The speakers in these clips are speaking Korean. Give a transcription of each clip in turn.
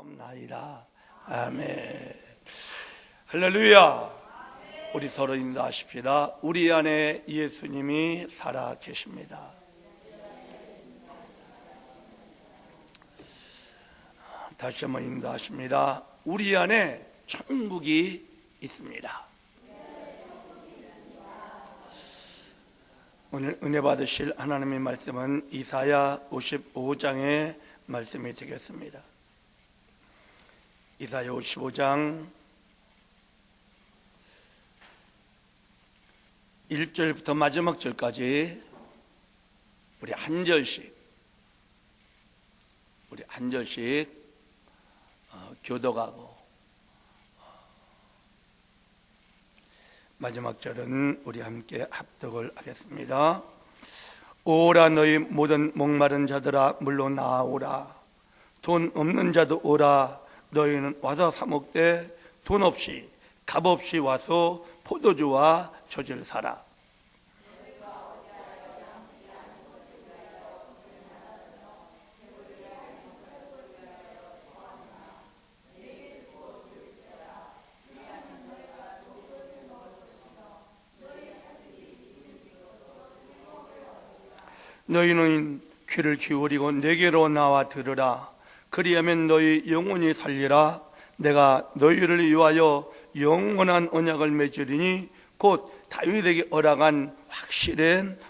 없나이다. 아멘. 할렐루야. 우리 서로 인도하십시다. 우리 안에 예수님이 살아 계십니다. 다시 한번 인도하십니다. 우리 안에 천국이 있습니다. 오늘 은혜 받으실 하나님의 말씀은 이사야 55장의 말씀이 되겠습니다. 이사야 55장 1절부터 마지막 절까지 우리 한 절씩 교독하고 마지막 절은 우리 함께 합독을 하겠습니다. 오라 너희 모든 목마른 자들아 물로 나오라. 돈 없는 자도 오라. 너희는 와서 사 먹되 돈 없이 값 없이 와서 포도주와 젖을 사라. 너희는 귀를 기울이고 내게로 나와 들으라. 그리하면 너희 영혼이 살리라. 내가 너희를 위하여 영원한 언약을 맺으리니 곧 다윗에게 허락한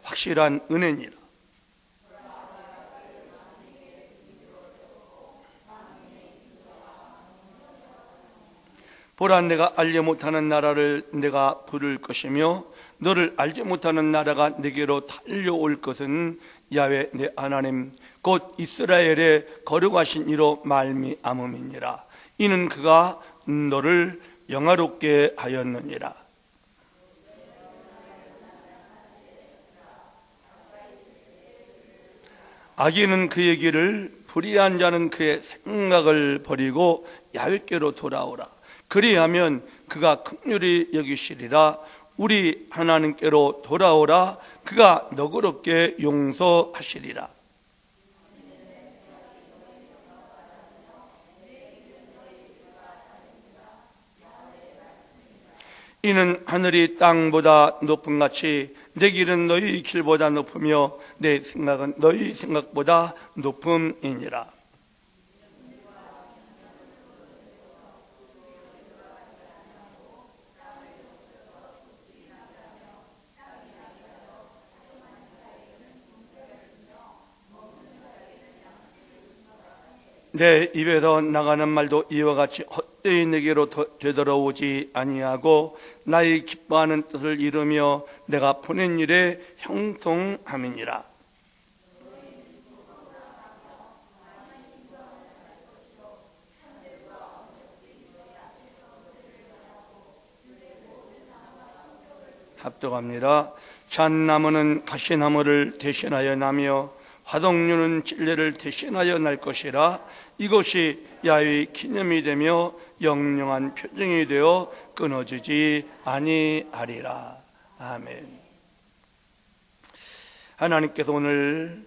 확실한 은혜니라. 보라, 내가 알지 못하는 나라를 내가 부를 것이며 너를 알지 못하는 나라가 내게로 달려올 것은 야훼 내 하나님 곧 이스라엘의 거룩하신 이로 말미암음이니라. 이는 그가 너를 영화롭게 하였느니라. 악인은 그의 길을, 불의한 자는 그의 생각을 버리고 야훼께로 돌아오라. 그리하면 그가 긍휼히 여기시리라. 우리 하나님께로 돌아오라. 그가 너그럽게 용서하시리라. 이는 하늘이 땅보다 높음같이 내 길은 너희 길보다 높으며 내 생각은 너희 생각보다 높음이니라. 내 입에서 나가는 말도 이와 같이 헛되이 내게로 되돌아오지 아니하고 나의 기뻐하는 뜻을 이루며 내가 보낸 일에 형통함이니라. 합독합니다. 잣나무는 가시나무를 대신하여 나며 화독류는 찔레를 대신하여 날 것이라. 이것이 야훼의 기념이 되며 영영한 표징이 되어 끊어지지 아니하리라. 아멘. 하나님께서 오늘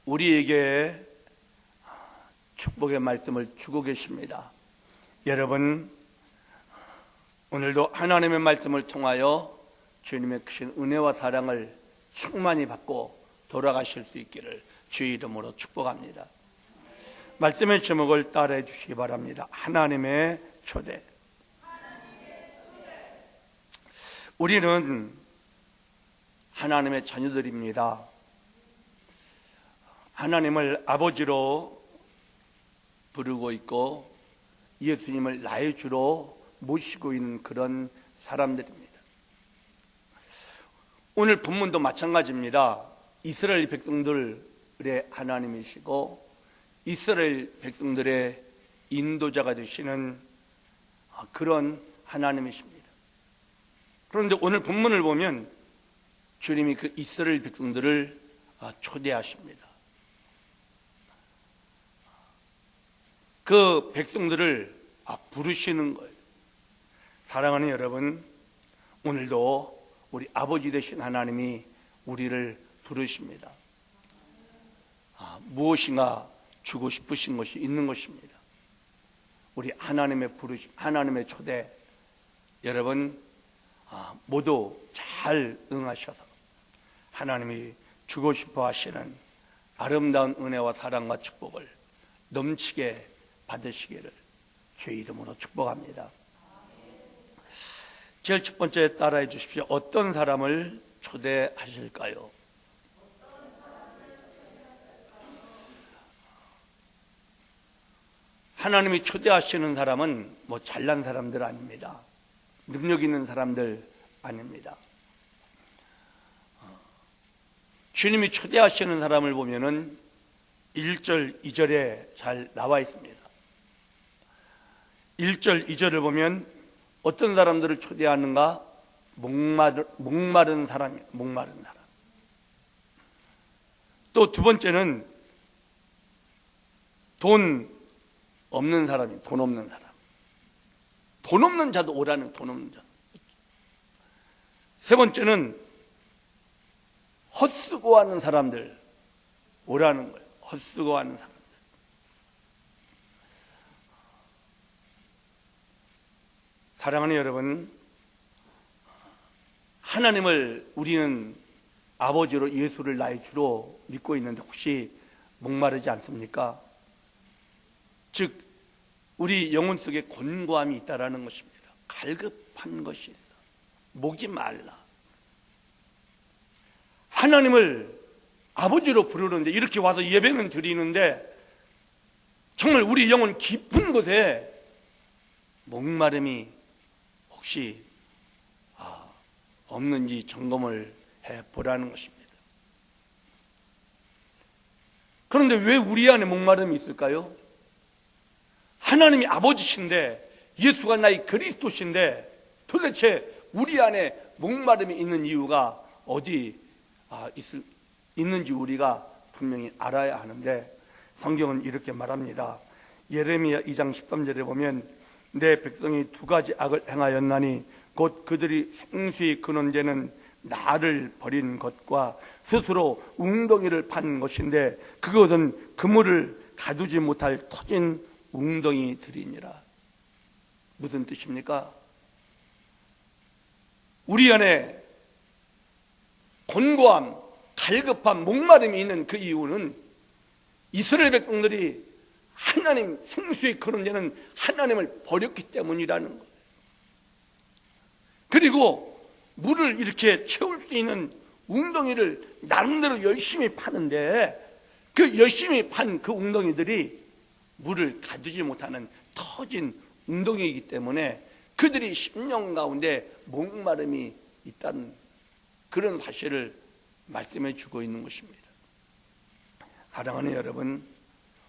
우리에게 축복의 말씀을 주고 계십니다. 여러분, 오늘도 하나님의 말씀을 통하여 주님의 크신 은혜와 사랑을 충만히 받고 돌아가실 수 있기를 주의 이름으로 축복합니다. 말씀의 제목을 따라해 주시기 바랍니다. 하나님의 초대. 우리는 하나님의 자녀들입니다. 하나님을 아버지로 부르고 있고 예수님을 나의 주로 모시고 있는 그런 사람들입니다. 오늘 본문도 마찬가지입니다. 이스라엘 백성들의 하나님이시고 이스라엘 백성들의 인도자가 되시는 그런 하나님이십니다. 그런데 오늘 본문을 보면 주님이 그 이스라엘 백성들을 초대하십니다. 그 백성들을 부르시는 거예요. 사랑하는 여러분, 오늘도 우리 아버지 되신 하나님이 우리를 부르십니다. 무엇인가 주고 싶으신 것이 있는 것입니다. 우리 하나님의 부르심, 하나님의 초대, 여러분 모두 잘 응하셔서 하나님이 주고 싶어 하시는 아름다운 은혜와 사랑과 축복을 넘치게 받으시기를 주의 이름으로 축복합니다. 제일 첫 번째 따라해 주십시오. 어떤 사람을 초대하실까요? 하나님이 초대하시는 사람은 잘난 사람들 아닙니다. 능력 있는 사람들 아닙니다. 주님이 초대하시는 사람을 보면은 1절, 2절에 잘 나와 있습니다. 1절, 2절을 보면 어떤 사람들을 초대하는가? 목마른 사람이에요. 목마른 사람. 또 두 번째는 돈 없는 사람이, 돈 없는 사람. 돈 없는 자도 오라는, 돈 없는 자. 세 번째는 헛쓰고 하는 사람들 오라는 거예요. 헛쓰고 하는 사람들. 사랑하는 여러분, 하나님을 우리는 아버지로 예수를 나의 주로 믿고 있는데 혹시 목마르지 않습니까? 즉 우리 영혼 속에 곤고함이 있다라는 것입니다. 갈급한 것이 있어. 목이 말라. 하나님을 아버지로 부르는데, 이렇게 와서 예배는 드리는데 정말 우리 영혼 깊은 곳에 목마름이 혹시 없는지 점검을 해보라는 것입니다. 그런데 왜 우리 안에 목마름이 있을까요? 하나님이 아버지신데, 예수가 나의 그리스도신데 도대체 우리 안에 목마름이 있는 이유가 어디 있는지 우리가 분명히 알아야 하는데, 성경은 이렇게 말합니다. 예레미야 2장 13절에 보면 내 백성이 두 가지 악을 행하였나니 곧 그들이 생수의 근원되는 나를 버린 것과 스스로 웅덩이를 판 것인데 그것은 그물을 가두지 못할 터진 웅덩이들이니라. 무슨 뜻입니까? 우리 안에 곤고함, 갈급함, 목마름이 있는 그 이유는 이스라엘 백성들이 하나님, 생수의 근원되는 하나님을 버렸기 때문이라는 거예요. 그리고 물을 이렇게 채울 수 있는 웅덩이를 나름대로 열심히 파는데 그 열심히 판 그 웅덩이들이 물을 가두지 못하는 터진 웅덩이이기 때문에 그들이 10년 가운데 목마름이 있다는 그런 사실을 말씀해 주고 있는 것입니다. 사랑하는 여러분,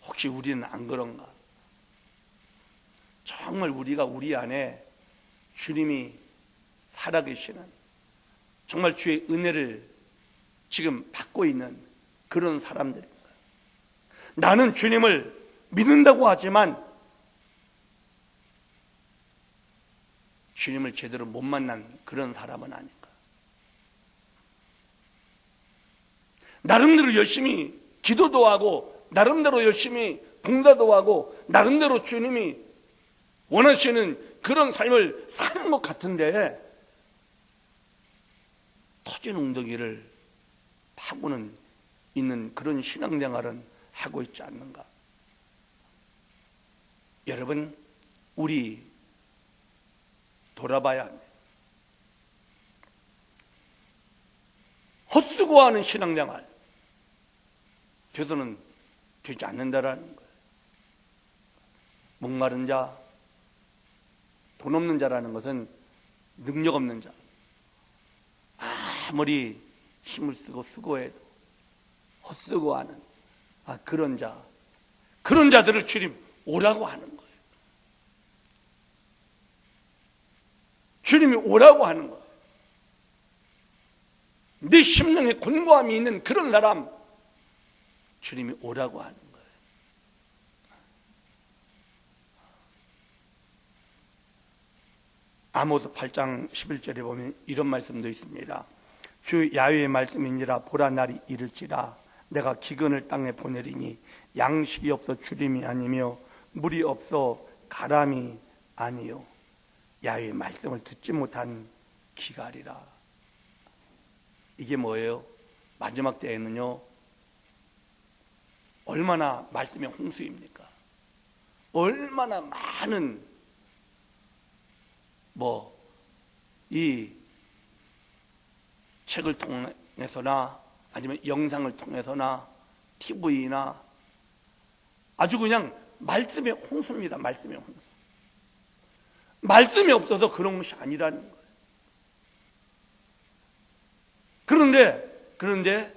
혹시 우리는 안 그런가? 정말 우리가 우리 안에 주님이 살아계시는, 정말 주의 은혜를 지금 받고 있는 그런 사람들인가요? 나는 주님을 믿는다고 하지만 주님을 제대로 못 만난 그런 사람은 아닌가? 나름대로 열심히 기도도 하고 나름대로 열심히 봉사도 하고 나름대로 주님이 원하시는 그런 삶을 사는 것 같은데 터진 웅덩이를 파고는 있는 그런 신앙생활은 하고 있지 않는가? 여러분, 우리 돌아봐야 합니다. 헛쓰고 하는 신앙생활 돼서는 되지 않는다라는 거예요. 목마른 자, 돈 없는 자라는 것은 능력 없는 자, 아무리 힘을 쓰고 수고해도 헛쓰고 하는 그런 자, 그런 자들을 주님 오라고 하는 거예요. 주님이 오라고 하는 거예요. 내 심령에 곤고함이 있는 그런 사람 주님이 오라고 하는 거예요. 아모스 8장 11절에 보면 이런 말씀도 있습니다. 주 야훼의 말씀이니라 보라 날이 이를지라 내가 기근을 땅에 보내리니 양식이 없어 주림이 아니며 물이 없어 가람이 아니요 야훼의 말씀을 듣지 못한 기갈이라. 이게 뭐예요? 마지막 때에는요, 얼마나 말씀의 홍수입니까? 얼마나 많은 이 책을 통해서나 아니면 영상을 통해서나 TV나 아주 그냥 말씀의 홍수입니다. 말씀의 홍수. 말씀이 없어서 그런 것이 아니라는 거예요. 그런데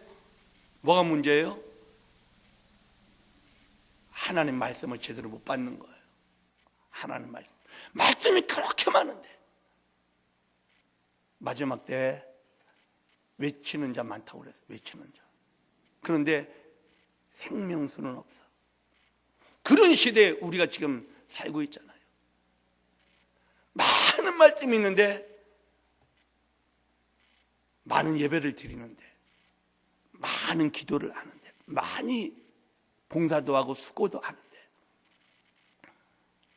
뭐가 문제예요? 하나님 말씀을 제대로 못 받는 거예요. 하나님 말씀이 그렇게 많은데 마지막 때 외치는 자 많다고 그랬어요. 외치는 자. 그런데 생명수는 없어. 그런 시대에 우리가 지금 살고 있잖아요. 많은 말씀이 있는데, 많은 예배를 드리는데, 많은 기도를 하는데, 많이 봉사도 하고 수고도 하는데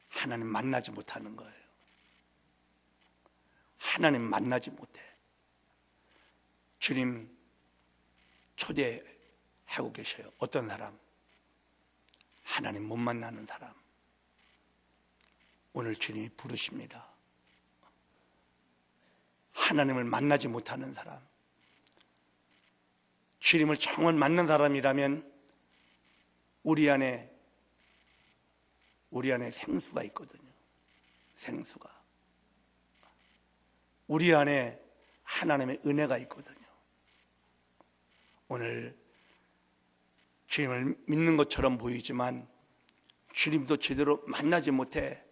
하나님 만나지 못하는 거예요. 하나님 만나지 못해. 주님 초대하고 계셔요. 어떤 사람? 하나님 못 만나는 사람. 오늘 주님이 부르십니다. 하나님을 만나지 못하는 사람. 주님을 정말 만난 사람이라면 우리 안에 생수가 있거든요. 생수가. 우리 안에 하나님의 은혜가 있거든요. 오늘 주님을 믿는 것처럼 보이지만 주님도 제대로 만나지 못해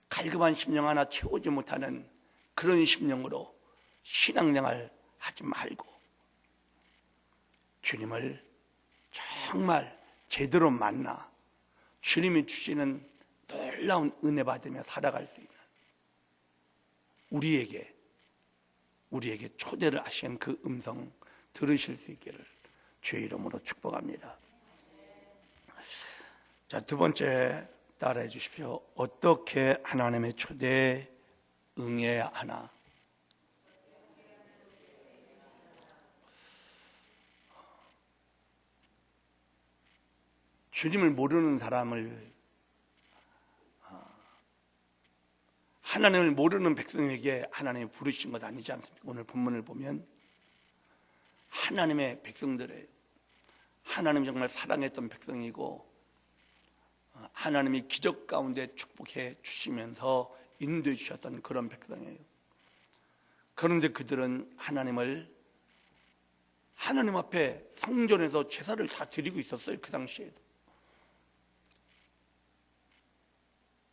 갈급한 심령 하나 채우지 못하는 그런 심령으로 신앙생활 하지 말고 주님을 정말 제대로 만나 주님이 주시는 놀라운 은혜 받으며 살아갈 수 있는 우리에게 초대를 하신 그 음성 들으실 수 있기를 주의 이름으로 축복합니다. 자, 두 번째 따라해 주십시오. 어떻게 하나님의 초대에 응해야 하나? 주님을 모르는 사람을, 하나님을 모르는 백성에게 하나님이 부르신 것 아니지 않습니까? 오늘 본문을 보면 하나님의 백성들이에요. 하나님 정말 사랑했던 백성이고 하나님이 기적 가운데 축복해 주시면서 인도해 주셨던 그런 백성이에요. 그런데 그들은 하나님 앞에 성전에서 제사를 다 드리고 있었어요. 그 당시에도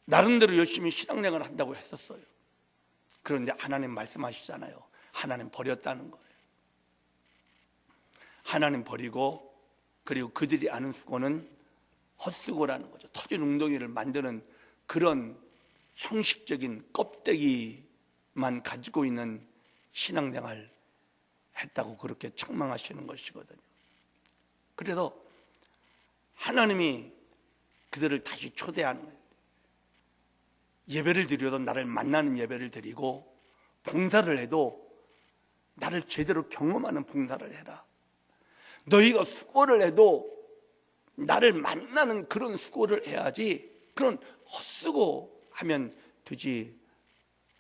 나름대로 열심히 신앙생활을 한다고 했었어요. 그런데 하나님 말씀하시잖아요. 하나님 버렸다는 거예요. 하나님 버리고, 그리고 그들이 아는 수고는 헛수고라는 거죠. 터진 웅덩이를 만드는 그런 형식적인 껍데기만 가지고 있는 신앙생활 했다고 그렇게 책망하시는 것이거든요. 그래서 하나님이 그들을 다시 초대하는 거예요. 예배를 드려도 나를 만나는 예배를 드리고, 봉사를 해도 나를 제대로 경험하는 봉사를 해라. 너희가 수고를 해도 나를 만나는 그런 수고를 해야지, 그런 헛수고 하면 되지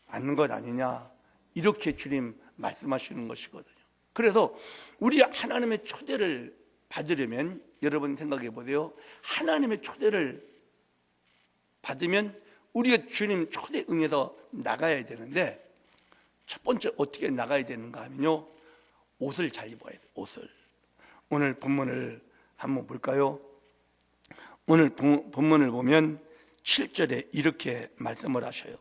않는 것 아니냐, 이렇게 주님 말씀하시는 것이거든요. 그래서 우리 하나님의 초대를 받으려면, 여러분 생각해 보세요. 하나님의 초대를 받으면 우리가 주님 초대 응해서 나가야 되는데, 첫 번째 어떻게 나가야 되는가 하면요, 옷을 잘 입어야 돼요. 옷을. 오늘 본문을 한번 볼까요? 오늘 본문을 보면 7절에 이렇게 말씀을 하셔요.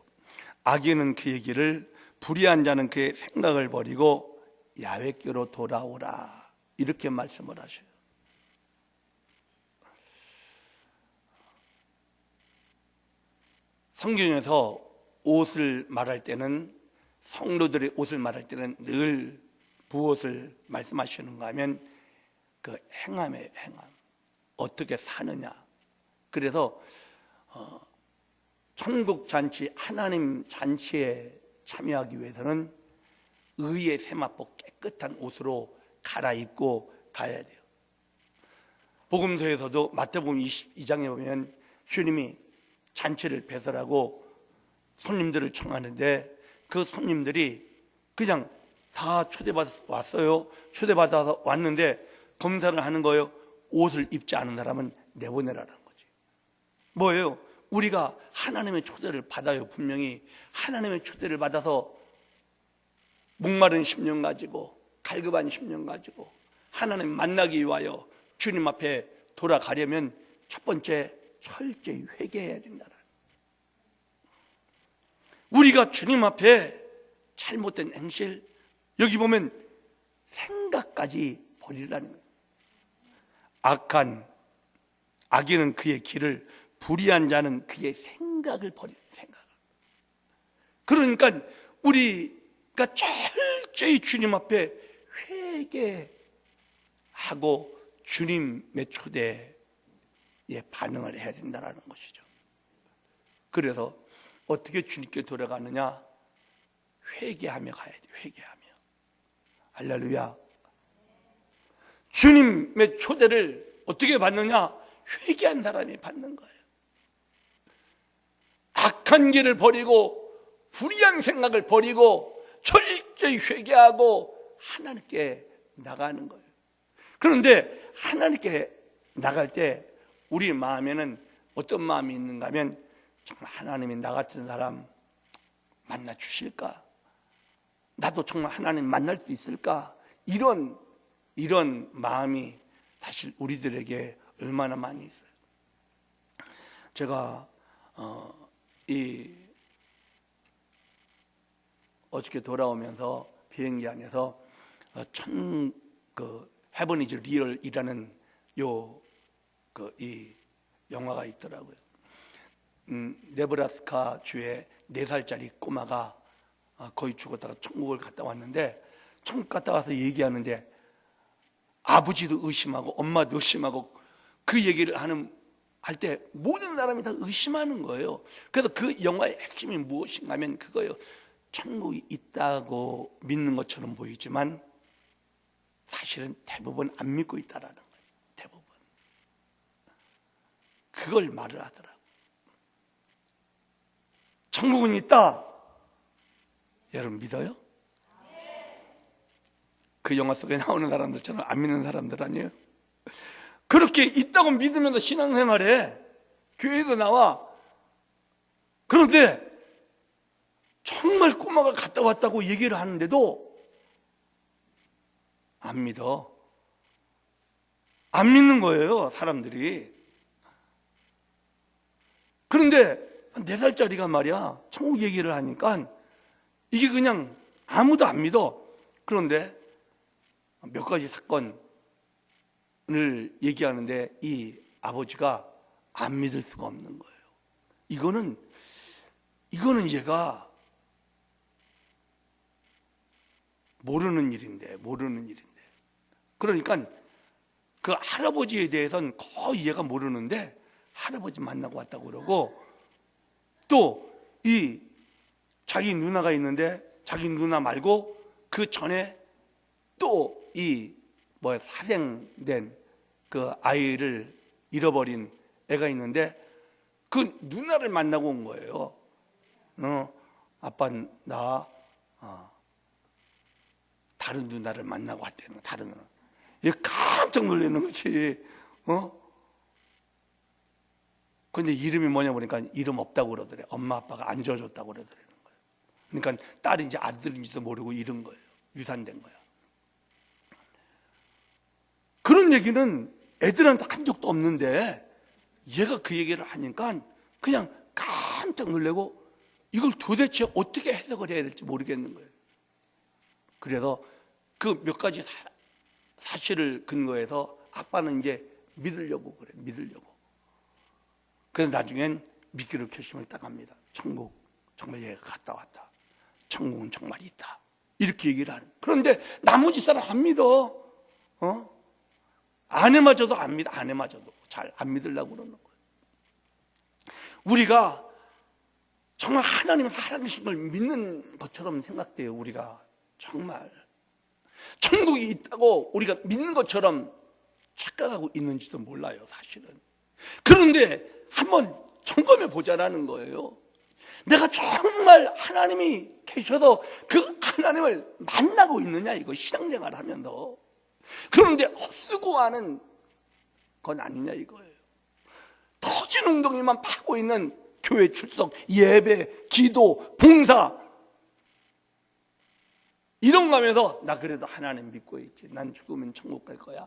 악인은 그의 길을, 불의한 자는 그의 생각을 버리고 야훼께로 돌아오라, 이렇게 말씀을 하셔요. 성경에서 옷을 말할 때는, 성도들의 옷을 말할 때는 늘 무엇을 말씀하시는가 하면 그 행함이에요, 행함. 어떻게 사느냐. 그래서 천국 잔치, 하나님 잔치에 참여하기 위해서는 의의 세마포 깨끗한 옷으로 갈아입고 가야 돼요. 복음서에서도 마태복음 22장에 보면 주님이 잔치를 배설하고 손님들을 청하는데 그 손님들이 그냥 다 초대받아서 왔어요. 초대받아서 왔는데 검사를 하는 거예요. 옷을 입지 않은 사람은 내보내라는 거지. 뭐예요? 우리가 하나님의 초대를 받아요. 분명히 하나님의 초대를 받아서 목마른 심령 가지고 갈급한 심령 가지고 하나님 만나기 위하여 주님 앞에 돌아가려면 첫 번째 철저히 회개해야 된다는. 우리가 주님 앞에 잘못된 행실, 여기 보면 생각까지 버리라는 거예요. 악인은 그의 길을, 불의한 자는 그의 생각을 버리는 생각. 그러니까 우리가 철저히 주님 앞에 회개하고 주님의 초대에 반응을 해야 된다는 것이죠. 그래서 어떻게 주님께 돌아가느냐? 회개하며 가야 돼요. 회개하며. 할렐루야. 주님의 초대를 어떻게 받느냐? 회개한 사람이 받는 거예요. 악한 길을 버리고 불의한 생각을 버리고 철저히 회개하고 하나님께 나가는 거예요. 그런데 하나님께 나갈 때 우리 마음에는 어떤 마음이 있는가 하면, 정말 하나님이 나 같은 사람 만나 주실까? 나도 정말 하나님 만날 수 있을까? 이런 마음이 사실 우리들에게 얼마나 많이 있어요. 제가 어저께 돌아오면서 비행기 안에서 헤븐 이즈 리얼이라는 이 영화가 있더라고요. 네브라스카 주에 4살짜리 꼬마가 거의 죽었다가 천국을 갔다 왔는데, 천국 갔다 와서 얘기하는데 아버지도 의심하고 엄마도 의심하고 그 얘기를 할 때 모든 사람이 다 의심하는 거예요. 그래서 그 영화의 핵심이 무엇인가 하면 그거예요. 천국이 있다고 믿는 것처럼 보이지만 사실은 대부분 안 믿고 있다라는 거예요. 대부분. 그걸 말을 하더라고요. 천국은 있다. 여러분 믿어요? 그 영화 속에 나오는 사람들처럼 안 믿는 사람들 아니에요? 그렇게 있다고 믿으면서 신앙생활해. 교회에서 나와. 그런데 정말 꼬마가 갔다 왔다고 얘기를 하는데도 안 믿어. 안 믿는 거예요, 사람들이. 그런데 4살짜리가 말이야, 천국 얘기를 하니까 이게 그냥 아무도 안 믿어. 그런데 몇 가지 사건을 얘기하는데 이 아버지가 안 믿을 수가 없는 거예요. 이거는 얘가 모르는 일인데. 그러니까 그 할아버지에 대해서는 거의 얘가 모르는데 할아버지 만나고 왔다고 그러고, 또 이 자기 누나가 있는데 자기 누나 말고 그 전에 또 이 사생된 그 아이를 잃어버린 애가 있는데 그 누나를 만나고 온 거예요. 아빠 나 다른 누나를 만나고 왔다는 거야. 다른 누나. 얘 깜짝 놀라는 거지. 근데 이름이 뭐냐 보니까 이름 없다고 그러더래. 엄마 아빠가 안 지어줬다고 그러더라는 거예요. 그러니까 딸인지 아들인지도 모르고 잃은 거예요. 유산된 거야. 그런 얘기는 애들한테 한 적도 없는데 얘가 그 얘기를 하니까 그냥 깜짝 놀라고 이걸 도대체 어떻게 해석을 해야 될지 모르겠는 거예요. 그래서 그 몇 가지 사실을 근거해서 아빠는 이제 믿으려고 그래. 그래서 나중엔 믿기로 결심을 딱 합니다. 천국 정말 얘가 갔다 왔다. 천국은 정말 있다. 이렇게 얘기를 하는. 그런데 나머지 사람 안 믿어. 아내마저도 안 믿어. 아내마저도 잘 안 믿으려고 그러는 거예요. 우리가 정말 하나님을 살아계신 걸 믿는 것처럼 생각돼요. 우리가 정말 천국이 있다고 우리가 믿는 것처럼 착각하고 있는지도 몰라요, 사실은. 그런데 한번 점검해 보자라는 거예요. 내가 정말 하나님이 계셔도 그 하나님을 만나고 있느냐, 이거 신앙생활 하면서. 그런데 헛쓰고 하는 건 아니냐 이거예요. 터진 웅덩이만 파고 있는 교회 출석, 예배, 기도, 봉사, 이런 거 하면서 나 그래도 하나님 믿고 있지, 난 죽으면 천국 갈 거야,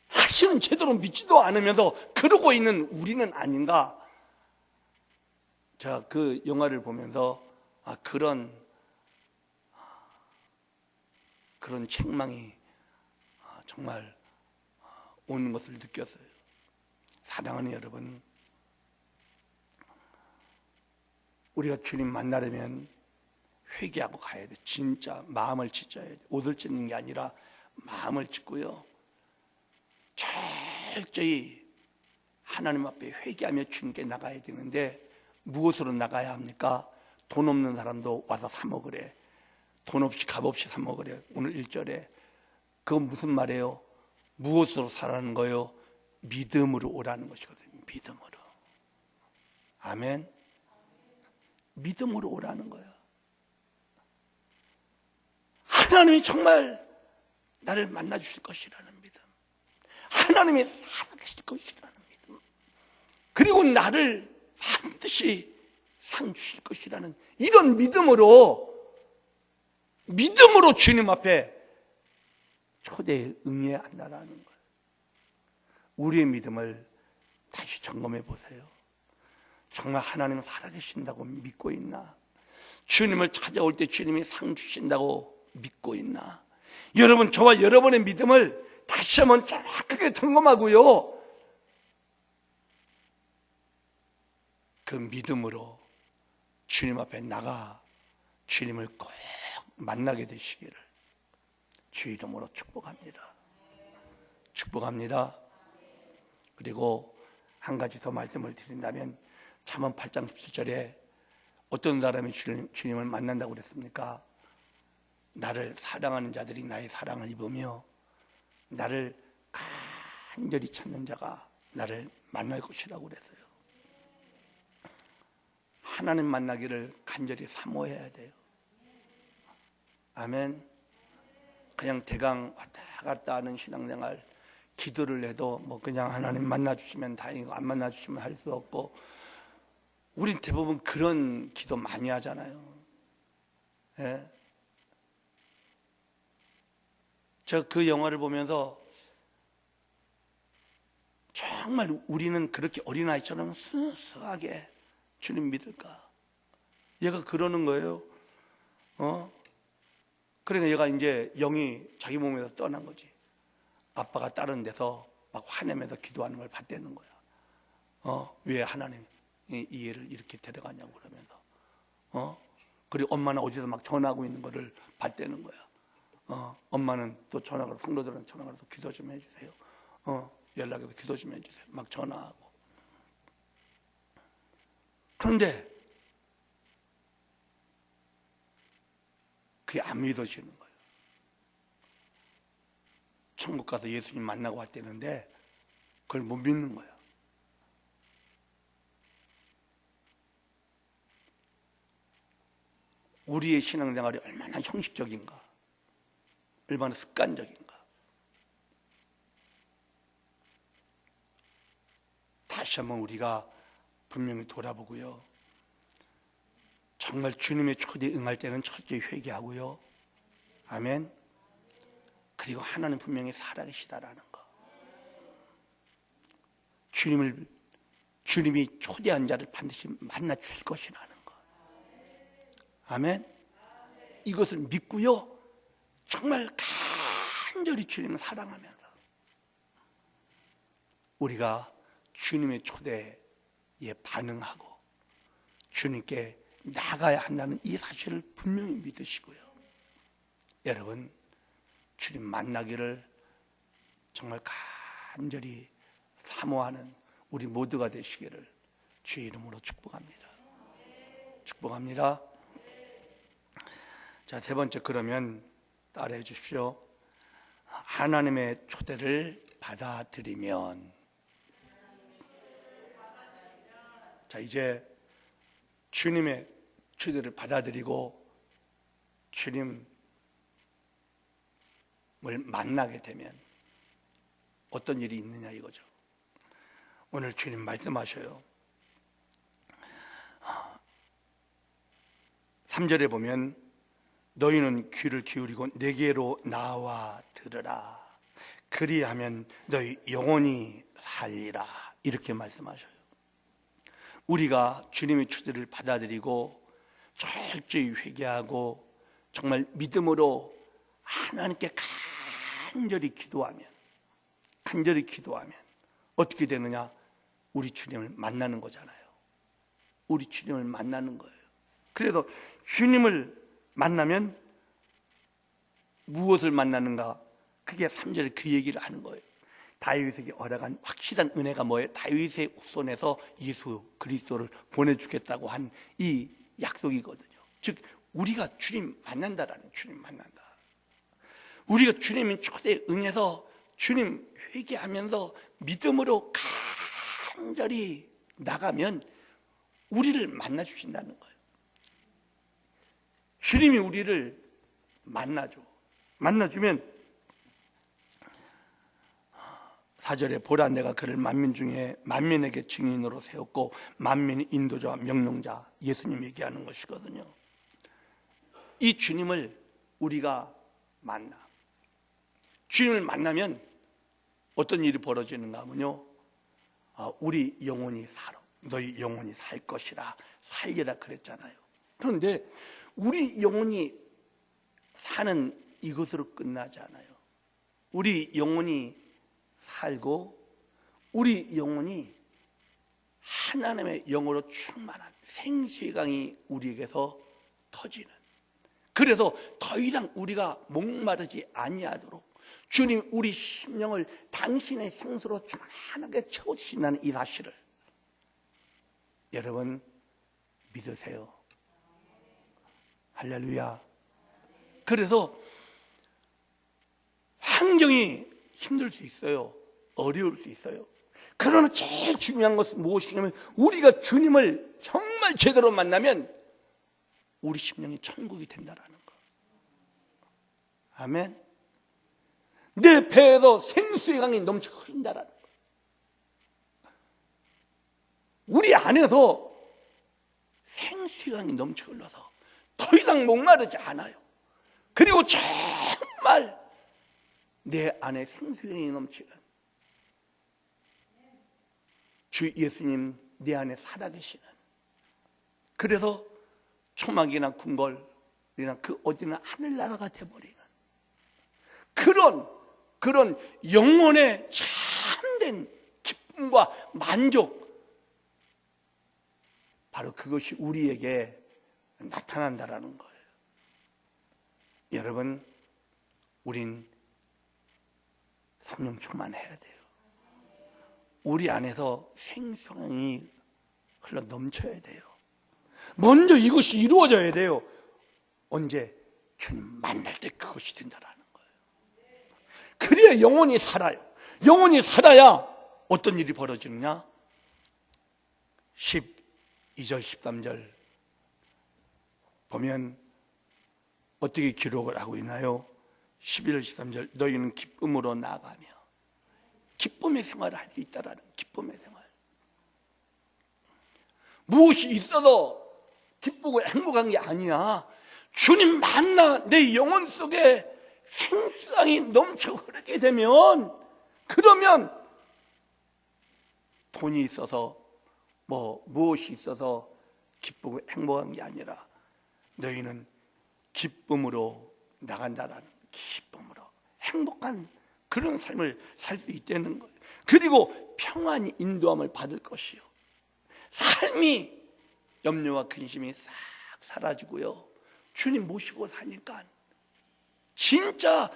사실은 제대로 믿지도 않으면서 그러고 있는 우리는 아닌가. 제가 그 영화를 보면서 그런 책망이 정말 오는 것을 느꼈어요. 사랑하는 여러분, 우리가 주님 만나려면 회개하고 가야 돼. 진짜 마음을 찢어야 돼. 옷을 찢는 게 아니라 마음을 찢고요, 철저히 하나님 앞에 회개하며 주님께 나가야 되는데, 무엇으로 나가야 합니까? 돈 없는 사람도 와서 사 먹으래. 돈 없이 값 없이 사 먹으래. 오늘 1절에 그건 무슨 말이에요? 무엇으로 사라는 거예요? 믿음으로 오라는 것이거든요. 믿음으로. 아멘. 믿음으로 오라는 거예요. 하나님이 정말 나를 만나 주실 것이라는 믿음, 하나님이 살아계실 것이라는 믿음, 그리고 나를 반드시 상 주실 것이라는 이런 믿음으로 주님 앞에 초대에 응해야 한다는 거예요. 우리의 믿음을 다시 점검해 보세요. 정말 하나님은 살아계신다고 믿고 있나? 주님을 찾아올 때 주님이 상 주신다고 믿고 있나? 여러분, 저와 여러분의 믿음을 다시 한번 정확하게 점검하고요, 그 믿음으로 주님 앞에 나가 주님을 꼭 만나게 되시기를 주 이름으로 축복합니다. 축복합니다. 그리고 한 가지 더 말씀을 드린다면, 잠언 8장 17절에 어떤 사람이 주님을 만난다고 그랬습니까? 나를 사랑하는 자들이 나의 사랑을 입으며 나를 간절히 찾는 자가 나를 만날 것이라고 그랬어요. 하나님 만나기를 간절히 사모해야 돼요. 아멘. 그냥 대강 왔다 갔다 하는 신앙생활, 기도를 해도 뭐 그냥 하나님 만나주시면 다행이고 안 만나주시면 할 수 없고, 우린 대부분 그런 기도 많이 하잖아요. 예? 제가 그 영화를 보면서 정말 우리는 그렇게 어린아이처럼 순수하게 주님 믿을까? 얘가 그러는 거예요. 그러니까 얘가 이제 영이 자기 몸에서 떠난 거지. 아빠가 다른 데서 막 화내면서 기도하는 걸 봤다는 거야. 왜 하나님이 이 애를 이렇게 데려가냐고 그러면서. 그리고 엄마는 어디서 막 전화하고 있는 거를 봤다는 거야. 엄마는 또 전화가, 성도들은 전화가 또 기도 좀 해주세요. 연락해서 기도 좀 해주세요. 막 전화하고. 그런데 그게 안 믿어지는 거예요. 천국 가서 예수님 만나고 왔다는데 그걸 못 믿는 거예요. 우리의 신앙생활이 얼마나 형식적인가, 얼마나 습관적인가. 다시 한번 우리가 분명히 돌아보고요, 정말 주님의 초대에 응할 때는 철저히 회개하고요. 아멘. 그리고 하나님 분명히 살아계시다라는 거, 주님이 초대한 자를 반드시 만나 주실 것이라는 거. 아멘. 이것을 믿고요, 정말 간절히 주님을 사랑하면서 우리가 주님의 초대에 반응하고 주님께 나가야 한다는 이 사실을 분명히 믿으시고요, 여러분, 주님 만나기를 정말 간절히 사모하는 우리 모두가 되시기를 주의 이름으로 축복합니다. 축복합니다. 자, 세 번째, 그러면 따라해 주십시오. 하나님의 초대를 받아들이면. 자, 이제 주님의 초대를 받아들이고 주님을 만나게 되면 어떤 일이 있느냐 이거죠. 오늘 주님 말씀하셔요. 3절에 보면 너희는 귀를 기울이고 내게로 나와 들으라. 그리하면 너희 영원히 살리라. 이렇게 말씀하셔요. 우리가 주님의 초대를 받아들이고 철저히 회개하고 정말 믿음으로 하나님께 간절히 기도하면 어떻게 되느냐? 우리 주님을 만나는 거잖아요. 우리 주님을 만나는 거예요. 그래서 주님을 만나면 무엇을 만나는가? 그게 3절에 그 얘기를 하는 거예요. 다윗에게 허락한 확실한 은혜가 뭐예요? 다윗의 후손에서 예수 그리스도를 보내주겠다고 한 이 약속이거든요. 즉 우리가 주님 만난다라는, 주님 만난다. 우리가 주님의 초대에 응해서 주님 회개하면서 믿음으로 간절히 나가면 우리를 만나 주신다는 거예요. 주님이 우리를 만나줘. 만나주면 4절에 보라, 내가 그를 만민 중에 만민에게 증인으로 세웠고 만민의 인도자와 명령자, 예수님 얘기하는 것이거든요. 이 주님을 우리가 만나. 주님을 만나면 어떤 일이 벌어지는가 하면요, 우리 영혼이 살아. 너희 영혼이 살 것이라, 살리라 그랬잖아요. 그런데 우리 영혼이 사는 이것으로 끝나지 않아요. 우리 영혼이 살고 우리 영혼이 하나님의 영으로 충만한 생수의 강이 우리에게서 터지는, 그래서 더 이상 우리가 목마르지 아니하도록 주님 우리 심령을 당신의 생수로 충만하게 채워주신다는 이 사실을 여러분 믿으세요. 할렐루야. 그래서 환경이 힘들 수 있어요. 어려울 수 있어요. 그러나 제일 중요한 것은 무엇이냐면 우리가 주님을 정말 제대로 만나면 우리 심령이 천국이 된다라는 거. 아멘. 내 배에서 생수의 강이 넘쳐 흐른다라는 거. 우리 안에서 생수의 강이 넘쳐 흘러서 더 이상 목마르지 않아요. 그리고 정말 내 안에 생수의 강이 넘치는 주 예수님 내 안에 살아계시는, 그래서 초막이나 궁궐이나 그 어디나 하늘나라가 돼버리는 그런 영혼의 참된 기쁨과 만족, 바로 그것이 우리에게 나타난다라는 거예요. 여러분, 우린 성령 충만해야 돼요. 우리 안에서 생수강이 흘러 넘쳐야 돼요. 먼저 이것이 이루어져야 돼요. 언제? 주님 만날 때 그것이 된다라는 거예요. 그래야 영혼이 살아요. 영혼이 살아야 어떤 일이 벌어지느냐? 12절 13절 보면 어떻게 기록을 하고 있나요? 11절 13절 너희는 기쁨으로 나아가며, 기쁨의 생활을 할 수 있다라는, 기쁨의 생활. 무엇이 있어도 기쁘고 행복한 게 아니야. 주님 만나 내 영혼 속에 생수강이 넘쳐 흐르게 되면, 그러면 돈이 있어서 무엇이 있어서 기쁘고 행복한 게 아니라 너희는 기쁨으로 나간다라는, 기쁨으로 행복한 그런 삶을 살 수 있다는 거예요. 그리고 평안히 인도함을 받을 것이요, 삶이 염려와 근심이 싹 사라지고요, 주님 모시고 사니까 진짜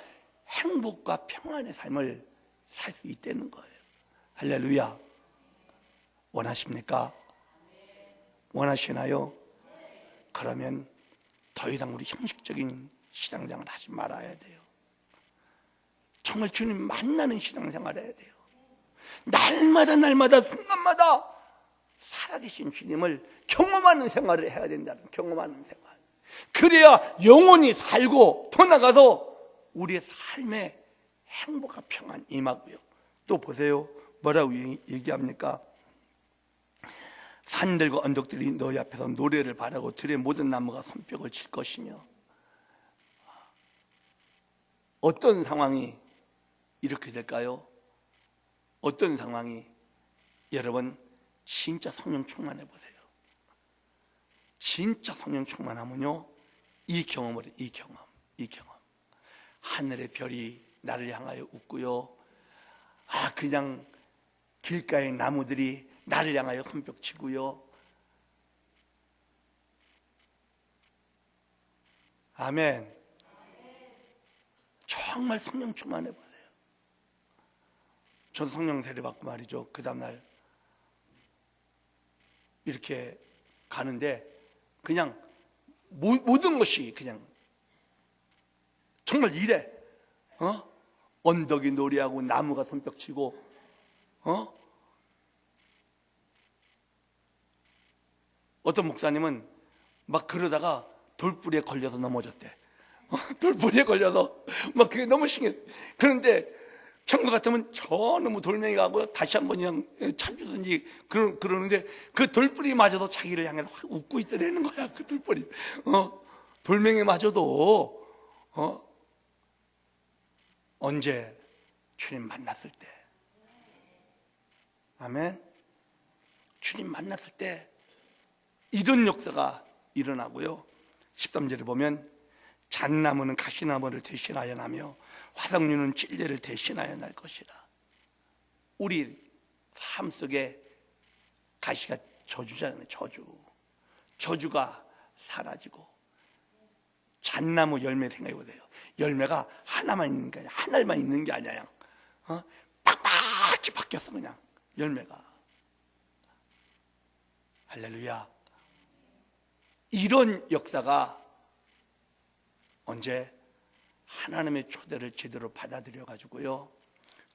행복과 평안의 삶을 살 수 있다는 거예요. 할렐루야. 원하십니까? 원하시나요? 그러면 더 이상 우리 형식적인 신앙생활 하지 말아야 돼요. 정말 주님 만나는 신앙생활 해야 돼요. 날마다 순간마다 살아계신 주님을 경험하는 생활을 해야 된다는, 경험하는 생활. 그래야 영원히 살고 더 나가서 우리의 삶에 행복과 평안 임하고요. 또 보세요. 뭐라고 얘기합니까? 산들과 언덕들이 너희 앞에서 노래를 바라고 들의 모든 나무가 손뼉을 칠 것이며. 어떤 상황이 이렇게 될까요? 어떤 상황이? 여러분 진짜 성령 충만해 보세요. 진짜 성령 충만하면요, 이 경험을, 이 경험 하늘의 별이 나를 향하여 웃고요, 그냥 길가의 나무들이 나를 향하여 손뼉치고요. 아멘. 정말 성령 충만해 보세요. 저도 성령 세례받고 말이죠, 그 다음날 이렇게 가는데 그냥 모든 것이 그냥 정말 이래. 언덕이 노래하고 나무가 손뼉치고, 어떤 목사님은 막 그러다가 돌뿌리에 걸려서 넘어졌대. 돌뿌리에 걸려서 막 그게 너무 신기해. 그런데 평소 같으면 저 너무 돌멩이 가고 다시 한번 그냥 찾주든지 그러는데 그 돌뿌리 마저도 자기를 향해서 확 웃고 있더라는 거야. 그 돌뿌리. 돌멩이 마저도 언제? 주님 만났을 때. 아멘. 주님 만났을 때 이런 역사가 일어나고요. 13절에 보면 잣나무는 가시나무를 대신하여 나며 화석류는 찔레를 대신하여 날 것이라. 우리 삶 속에 가시가 저주잖아요. 저주가 사라지고 잣나무 열매 생각해 보세요. 열매가 하나만 있는 게 아니야. 한 알만 있는 게 아니야. 빡빡이 바뀌었어 그냥 열매가. 할렐루야. 이런 역사가 언제? 하나님의 초대를 제대로 받아들여 가지고요,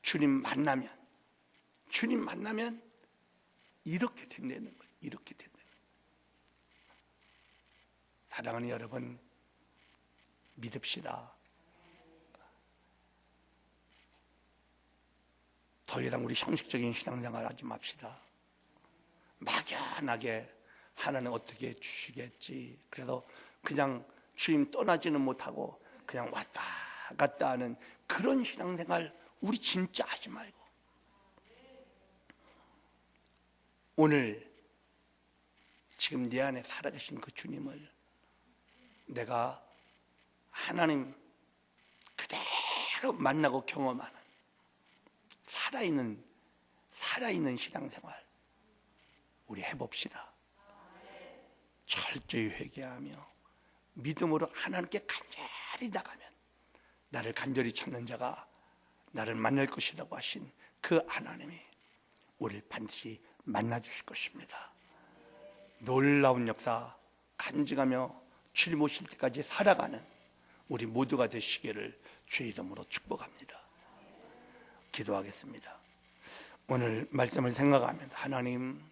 주님 만나면 이렇게 된다는 거예요. 이렇게 된다는 거예요. 사랑하는 여러분, 믿읍시다. 더 이상 우리 형식적인 신앙생활 하지 맙시다. 막연하게 하나는 어떻게 주시겠지, 그래서 그냥 주님 떠나지는 못하고 그냥 왔다 갔다 하는 그런 신앙생활 우리 진짜 하지 말고, 오늘 지금 내 안에 살아계신 그 주님을 내가 하나님 그대로 만나고 경험하는 살아있는 신앙생활 우리 해봅시다. 철저히 회개하며 믿음으로 하나님께 간절히 나가면 나를 간절히 찾는 자가 나를 만날 것이라고 하신 그 하나님이 우리를 반드시 만나주실 것입니다. 놀라운 역사 간증하며 주님 오실 때까지 살아가는 우리 모두가 되시기를 주의 이름으로 축복합니다. 기도하겠습니다. 오늘 말씀을 생각하면 하나님,